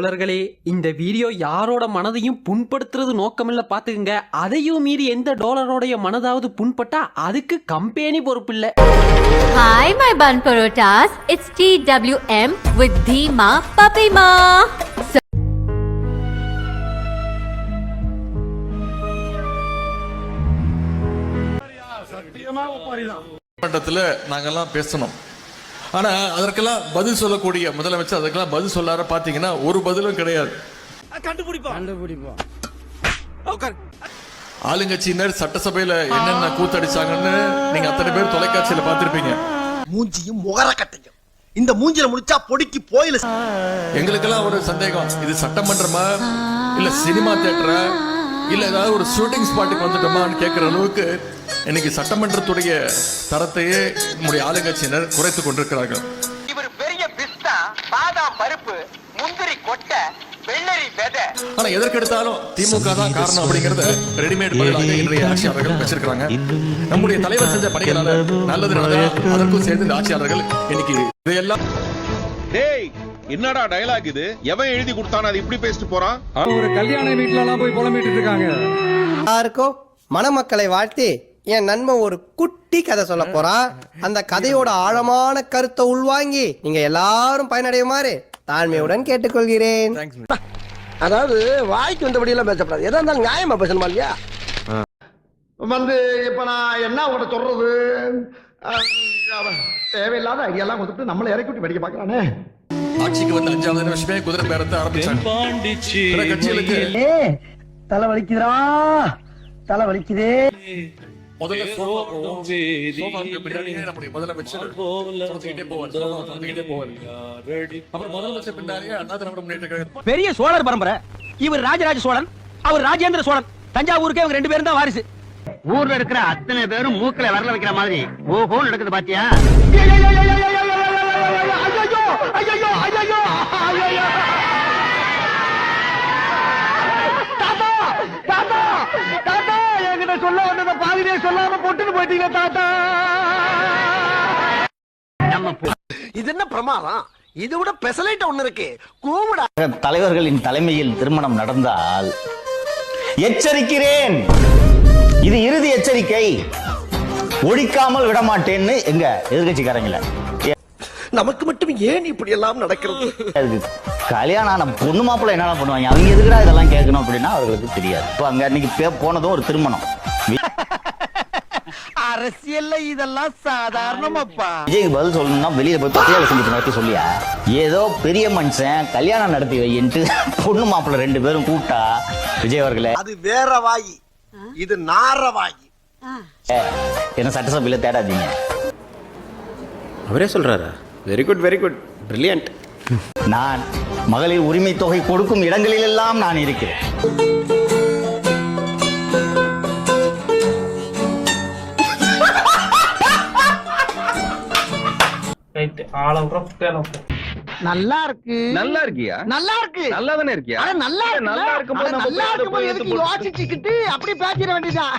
தோழர்களே, இந்த வீடியோ யாரோட மனதையும் புண்படுத்துறது நோக்கமில்ல பாத்துக்குங்க. அதையும் மீறி எந்த டாலரோடைய மனதாவது புண்பட்டா அதுக்கு company பொறுப்பில்லை. Hi my bun parotas, it's TWM with Dima Papima. நாங்கெல்லாம் பேசணும். ஆனா அதற்கெல்லாம் பதில் சொல்லக்கூடிய முதலமைச்சர் அதுக்கெல்லாம் பதில் சொல்லார பாத்தீங்கன்னா ஒரு பதிலும் கிடையாது. ஆளுங்கட்சியினர் சட்டசபையில என்னென்ன கூத்தடிச்சாங்கன்னு நீங்க அத்தனை பேர் தொலைக்காட்சியில பாத்திருப்பீங்க. மூஞ்சியும் முகர கட்டையும் இந்த மூஞ்சில முடிச்சா பொடிக்கு போயில. எங்களுக்கெல்லாம் ஒரு சந்தேகம், இது சட்டமன்றமா இல்ல சினிமா தியேட்டரா இல்ல ஏதாவது ஒரு ஷூட்டிங் ஸ்பாட்டுக்கு வந்துட்டோமான்னு கேட்கிற அளவுக்கு இன்னைக்கு சட்டமன்றத்துடைய தரத்தையே நம்முடைய ஆளுங்கட்சியினர் குறைத்துக் கொண்டிருக்கிறார்கள். இவர் பெரிய பிஸ்தா, பாதாம் பருப்பு, முந்திரி கொட்டை, வெள்ளரி விதை. ஆனா எதற்கெடுத்தாலும் திமுக தான் காரணம் அப்படிங்கறத ரெடிமேட் பதிலாக இன்றைய ஆட்சியாளர்கள் வச்சிருக்காங்க. நம்முடைய தலைவர் செஞ்ச பணிகளால நல்லது நடந்தா அதற்கும் சேர்ந்து இந்த ஆட்சியாளர்கள் இன்னைக்கு இதையெல்லாம் டேய் என்னடா டயலாக் இது? எவன் எழுதி கொடுத்தானே அது இப்படி பேசிட்டு போறான்? ஒரு கல்யாண வீட்டுல எல்லாம் போய் புலம்பிட்டு இருக்காங்க. யாருக்கும் மணமக்களை வாழ்த்தி என் நண்பன் ஒரு குட்டி கதை சொல்ல போறான். அந்த கதையோட ஆழமான கருத்தை உள்வாங்கி நீங்க எல்லாரும் பயனடையுமாறு தாழ்மையுடன் கேட்டுக்கொள்கிறேன். அதாவது வாய்க்கு வந்தபடி எல்லாம் பேசப்படாது, எதா இருந்தாலும் நியாயமா பேசணுமா இல்லையா? இப்ப நான் என்ன உங்கள்கிட்ட சொல்றது, தேவையில்லாத ஐடியாலாம் கொடுத்துட்டு நம்மளை இறக்கி விட்டு படிக்க பாக்குறானே. ஆட்சிக்கு வந்து 5வது நிமிஷமே குதிரை பேரத்தை ஆரம்பிச்சாங்க. கட்சிகளுக்கு தலை வலிக்குதுடா, தலை வலிக்குதே. முதல்ல சோபாவுக்கு பின்னாடி நம்முடைய முதலமைச்சர் சொல்லிக்கிட்டே போவார். அப்புறம் முதலமைச்சர் பின்னாடியே அண்ணா திராவிட முன்னேற்ற கழகம். பெரிய சோழர் பரம்பரை. இவர் ராஜராஜ சோழன், அவர் ராஜேந்திர சோழன். தஞ்சாவூருக்கே அவங்க 2 பேரும் தான் வாரிசு. ஊர்ல இருக்கிற அத்தனை பேரும் மூக்கல வரல வைக்கிற மாதிரி ஓஹோ நடக்குது பாத்தியா? என்கிட்ட சொல்ல வந்தத பாதிலே சொல்லாம போட்டுன்னு போயிட்டீங்க தாத்தா. இது என்ன பிரமாதம்? இது விட பெசலைட் ஒண்ணு இருக்கு. கூவுடா. தலைவர்களின் தலைமையில் திருமணம் நடந்தால் எச்சரிக்கிறேன், இது இறுதி எச்சரிக்கை, ஒழிக்காமல் விடமாட்டேன்னு எங்க எதிர்கட்சிக்காரங்கள. நமக்கு மட்டும் ஏன் இப்படி எல்லாம் நடக்கிறது? கல்யாணம் ஆன பொண்ணு மாப்பிள்ள என்னெல்லாம் பண்ணுவாங்க, அவங்க எதுக்குடா இதெல்லாம் கேட்கணும் அப்படின்னா அவர்களுக்கு தெரியாது. இப்போ அங்க அன்னைக்கு போனதும் ஒரு திருமணம். அரசியல்ல இதெல்லாம் சாதாரணமாப்பா. விஜய்க்கு பதில் சொல்லணும்னா வெளியே போய் பத்திரிகை சந்திப்பு நடத்தி சொல்லியா, ஏதோ பெரிய மனுஷன் கல்யாணம் நடத்தி வைன்ட்டு பொண்ணு மாப்பிள்ள 2 பேரும் கூப்பிட்டா விஜய் அவர்களே அது வேற வாயி, இது நார வாயி. என்ன சட்டசபையில தேடாதீங்க. அவரே சொல்றாரா? Very good, very good, brilliant. நான் மகளிர் உரிமை தொகை கொடுக்கும் இடங்களில் எல்லாம் நான் இருக்கிறேன். நல்லா இருக்கு. நல்லா இருக்கியா? நல்லா இருக்கு. நல்லா தானே இருக்கியா? நல்லா இருக்கு. நல்லா இருக்கும்போது நல்லா இருக்கும்போது எதுக்கு யோசிச்சுக்கிட்டு அப்படி பேசிட வேண்டியதான்.